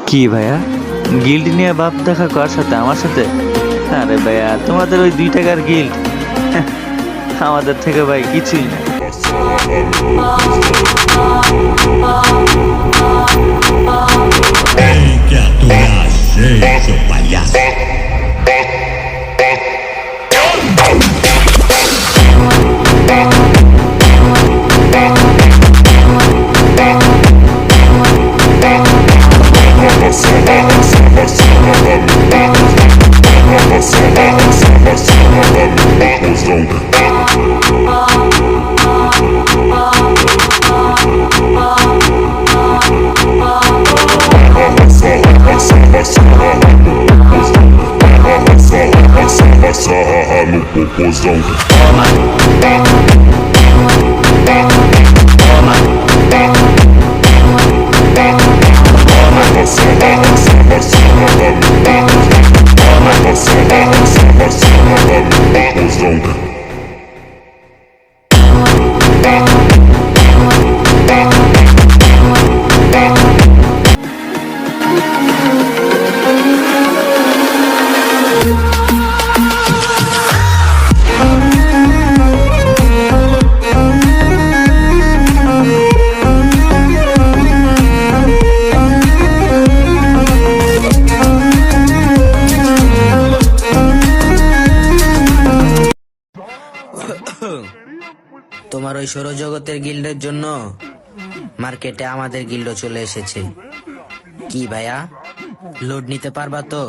কি ভাইয়া, গিল্ড নিয়ে বাপ দেখা কার সাথে? আমার সাথে? আরে ভাইয়া, তোমাদের ওই 2 টাকার গিল্ড আমাদের থেকে ভাই কিছুই না। Tem que aturar gente, seu palhaço. Sarra no popozão. Toma. তোমার ওই সৌরজগতের গিল্ডের জন্য মার্কেটে আমাদের গিল্ডও চলে এসেছে। কি ভাইয়া, লোড নিতে পারবা তো?